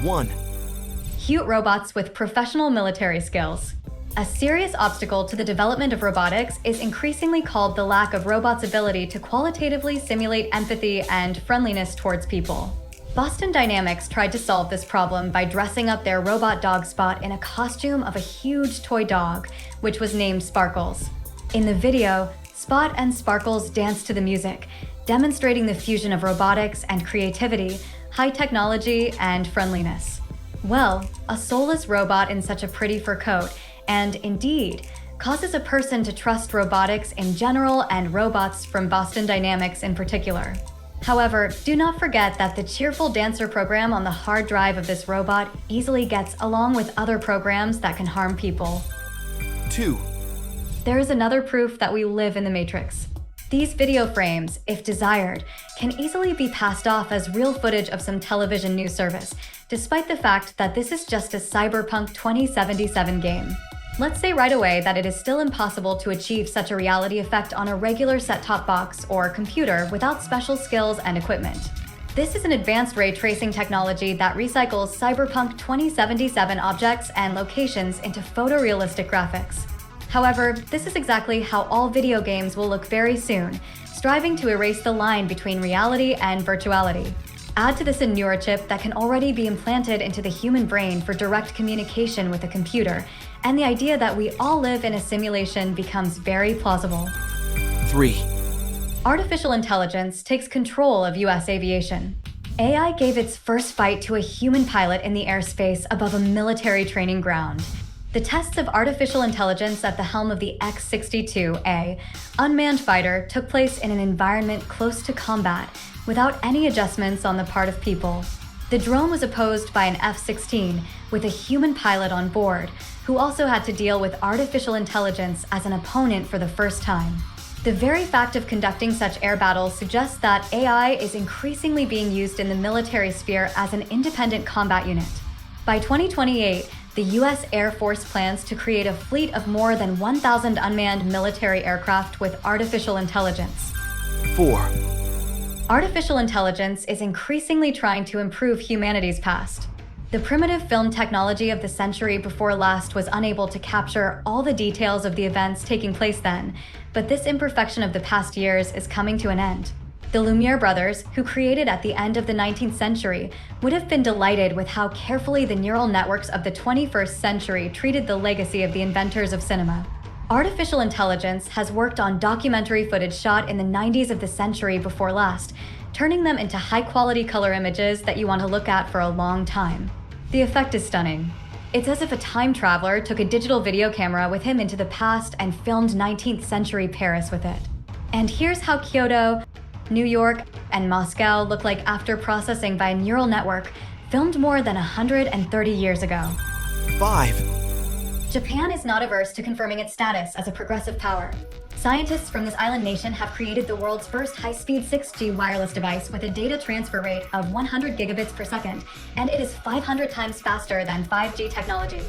1. Cute robots with professional military skills. A serious obstacle to the development of robotics is increasingly called the lack of robots' ability to qualitatively simulate empathy and friendliness towards people. Boston Dynamics tried to solve this problem by dressing up their robot dog Spot in a costume of a huge toy dog, which was named Sparkles. In the video, Spot and Sparkles dance to the music, demonstrating the fusion of robotics and creativity, high technology, and friendliness. Well, a soulless robot in such a pretty fur coat, and indeed, causes a person to trust robotics in general and robots from Boston Dynamics in particular. However, do not forget that the cheerful dancer program on the hard drive of this robot easily gets along with other programs that can harm people. 2. There is another proof that we live in the Matrix. These video frames, if desired, can easily be passed off as real footage of some television news service, despite the fact that this is just a Cyberpunk 2077 game. Let's say right away that it is still impossible to achieve such a reality effect on a regular set-top box or computer without special skills and equipment. This is an advanced ray tracing technology that recycles Cyberpunk 2077 objects and locations into photorealistic graphics. However, this is exactly how all video games will look very soon, striving to erase the line between reality and virtuality. Add to this a neurochip that can already be implanted into the human brain for direct communication with a computer, and the idea that we all live in a simulation becomes very plausible. 3. Artificial intelligence takes control of US aviation. AI gave its first fight to a human pilot in the airspace above a military training ground. The tests of artificial intelligence at the helm of the X-62A unmanned fighter took place in an environment close to combat, without any adjustments on the part of people. The drone was opposed by an F-16 with a human pilot on board, who also had to deal with artificial intelligence as an opponent for the first time. The very fact of conducting such air battles suggests that AI is increasingly being used in the military sphere as an independent combat unit. By 2028, the US Air Force plans to create a fleet of more than 1,000 unmanned military aircraft with artificial intelligence. 4. Artificial intelligence is increasingly trying to improve humanity's past. The primitive film technology of the century before last was unable to capture all the details of the events taking place then, but this imperfection of the past years is coming to an end. The Lumiere brothers, who created at the end of the 19th century, would have been delighted with how carefully the neural networks of the 21st century treated the legacy of the inventors of cinema. Artificial intelligence has worked on documentary footage shot in the 90s of the century before last, turning them into high-quality color images that you want to look at for a long time. The effect is stunning. It's as if a time traveler took a digital video camera with him into the past and filmed 19th century Paris with it. And here's how Kyoto, New York, and Moscow look like after processing by a neural network filmed more than 130 years ago. 5. Japan is not averse to confirming its status as a progressive power. Scientists from this island nation have created the world's first high-speed 6G wireless device with a data transfer rate of 100 gigabits per second, and it is 500 times faster than 5G technology.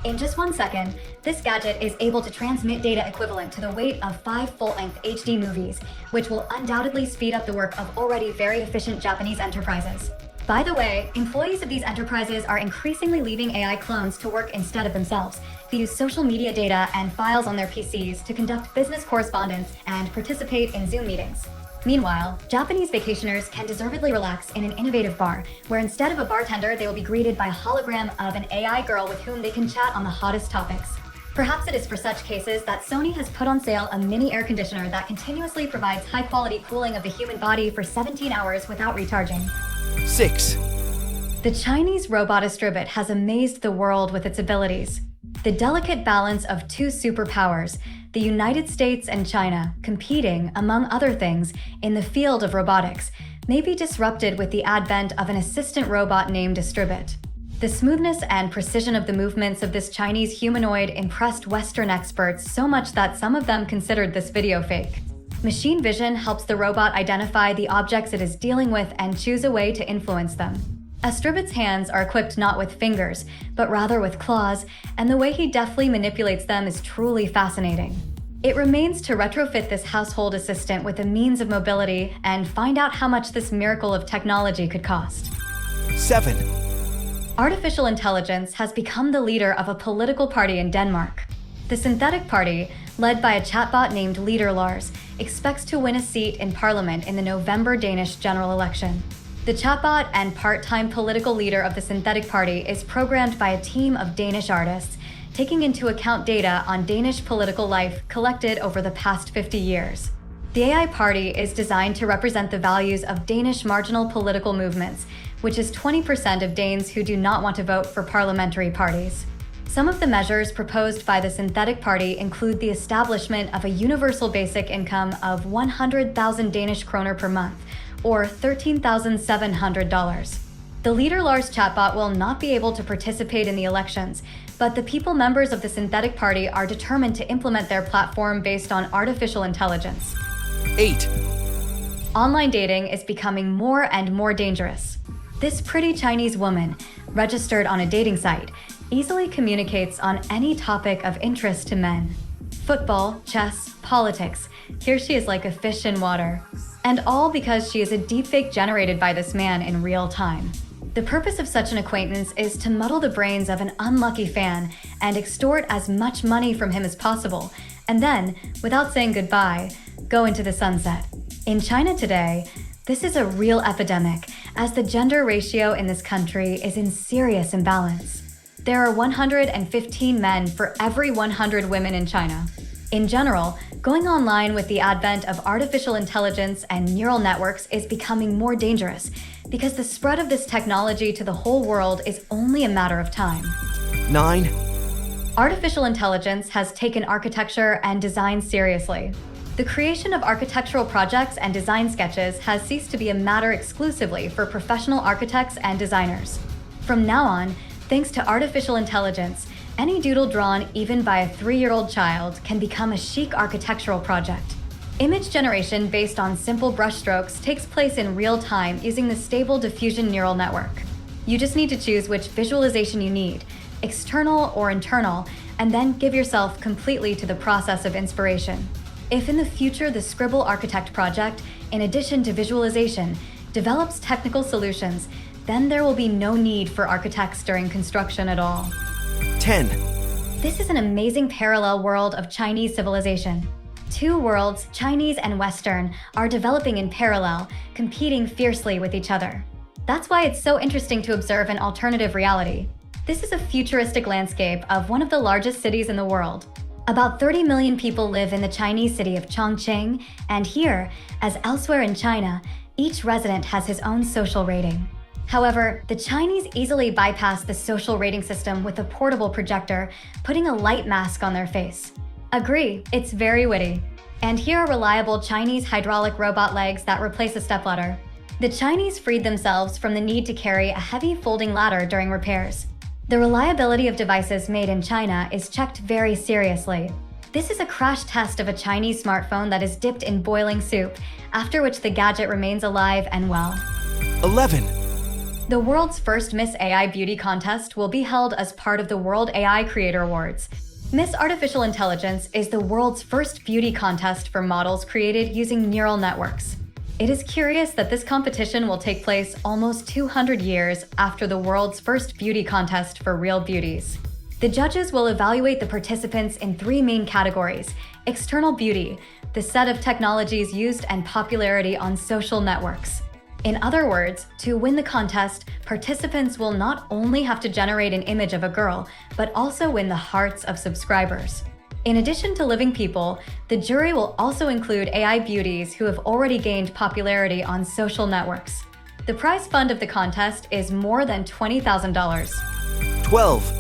In just 1 second, this gadget is able to transmit data equivalent to the weight of 5 full-length HD movies, which will undoubtedly speed up the work of already very efficient Japanese enterprises. By the way, employees of these enterprises are increasingly leaving AI clones to work instead of themselves. They use social media data and files on their PCs to conduct business correspondence and participate in Zoom meetings. Meanwhile, Japanese vacationers can deservedly relax in an innovative bar, where instead of a bartender, they will be greeted by a hologram of an AI girl with whom they can chat on the hottest topics. Perhaps it is for such cases that Sony has put on sale a mini air conditioner that continuously provides high-quality cooling of the human body for 17 hours without recharging. 6. The Chinese robot Astribot has amazed the world with its abilities. The delicate balance of two superpowers, the United States and China, competing, among other things, in the field of robotics, may be disrupted with the advent of an assistant robot named Astribot. The smoothness and precision of the movements of this Chinese humanoid impressed Western experts so much that some of them considered this video fake. Machine vision helps the robot identify the objects it is dealing with and choose a way to influence them. Astribot's hands are equipped not with fingers, but rather with claws, and the way he deftly manipulates them is truly fascinating. It remains to retrofit this household assistant with a means of mobility and find out how much this miracle of technology could cost. 7. Artificial intelligence has become the leader of a political party in Denmark. The Synthetic Party, led by a chatbot named Leader Lars, expects to win a seat in parliament in the November Danish general election. The chatbot and part-time political leader of the Synthetic Party is programmed by a team of Danish artists, taking into account data on Danish political life collected over the past 50 years. The AI party is designed to represent the values of Danish marginal political movements, which is 20% of Danes who do not want to vote for parliamentary parties. Some of the measures proposed by the Synthetic Party include the establishment of a universal basic income of 100,000 Danish kroner per month, or $13,700. The Leader Lars chatbot will not be able to participate in the elections, but the people members of the Synthetic Party are determined to implement their platform based on artificial intelligence. 8. Online dating is becoming more and more dangerous. This pretty Chinese woman, registered on a dating site, easily communicates on any topic of interest to men. Football, chess, politics. Here she is like a fish in water. And all because she is a deepfake generated by this man in real time. The purpose of such an acquaintance is to muddle the brains of an unlucky fan and extort as much money from him as possible, and then, without saying goodbye, go into the sunset. In China today, this is a real epidemic, as the gender ratio in this country is in serious imbalance. There are 115 men for every 100 women in China. In general, going online with the advent of artificial intelligence and neural networks is becoming more dangerous because the spread of this technology to the whole world is only a matter of time. 9. Artificial intelligence has taken architecture and design seriously. The creation of architectural projects and design sketches has ceased to be a matter exclusively for professional architects and designers. From now on, thanks to artificial intelligence, any doodle drawn even by a 3-year-old child can become a chic architectural project. Image generation based on simple brushstrokes takes place in real time using the Stable Diffusion Neural Network. You just need to choose which visualization you need, external or internal, and then give yourself completely to the process of inspiration. If in the future the Scribble Architect project, in addition to visualization, develops technical solutions, then there will be no need for architects during construction at all. 10. This is an amazing parallel world of Chinese civilization. Two worlds, Chinese and Western, are developing in parallel, competing fiercely with each other. That's why it's so interesting to observe an alternative reality. This is a futuristic landscape of one of the largest cities in the world. About 30 million people live in the Chinese city of Chongqing, and here, as elsewhere in China, each resident has his own social rating. However, the Chinese easily bypass the social rating system with a portable projector, putting a light mask on their face. Agree, it's very witty. And here are reliable Chinese hydraulic robot legs that replace a stepladder. The Chinese freed themselves from the need to carry a heavy folding ladder during repairs. The reliability of devices made in China is checked very seriously. This is a crash test of a Chinese smartphone that is dipped in boiling soup, after which the gadget remains alive and well. 11. The world's first Miss AI Beauty contest will be held as part of the World AI Creator Awards. Miss Artificial Intelligence is the world's first beauty contest for models created using neural networks. It is curious that this competition will take place almost 200 years after the world's first beauty contest for real beauties. The judges will evaluate the participants in 3 main categories: external beauty, the set of technologies used, and popularity on social networks. In other words, to win the contest, participants will not only have to generate an image of a girl, but also win the hearts of subscribers. In addition to living people, the jury will also include AI beauties who have already gained popularity on social networks. The prize fund of the contest is more than $20,000. 12.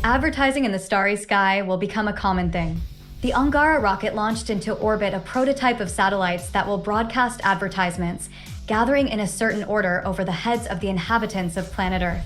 Advertising in the starry sky will become a common thing. The Angara rocket launched into orbit a prototype of satellites that will broadcast advertisements, gathering in a certain order over the heads of the inhabitants of planet Earth.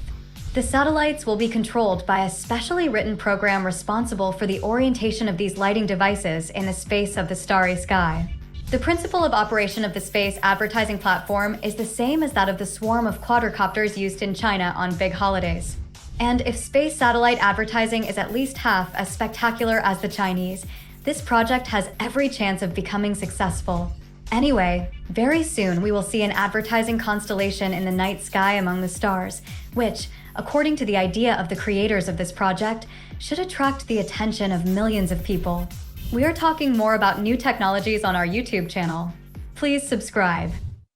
The satellites will be controlled by a specially written program responsible for the orientation of these lighting devices in the space of the starry sky. The principle of operation of the space advertising platform is the same as that of the swarm of quadricopters used in China on big holidays. And if space satellite advertising is at least half as spectacular as the Chinese, this project has every chance of becoming successful. Anyway, very soon we will see an advertising constellation in the night sky among the stars, which, according to the idea of the creators of this project, should attract the attention of millions of people. We are talking more about new technologies on our YouTube channel. Please subscribe.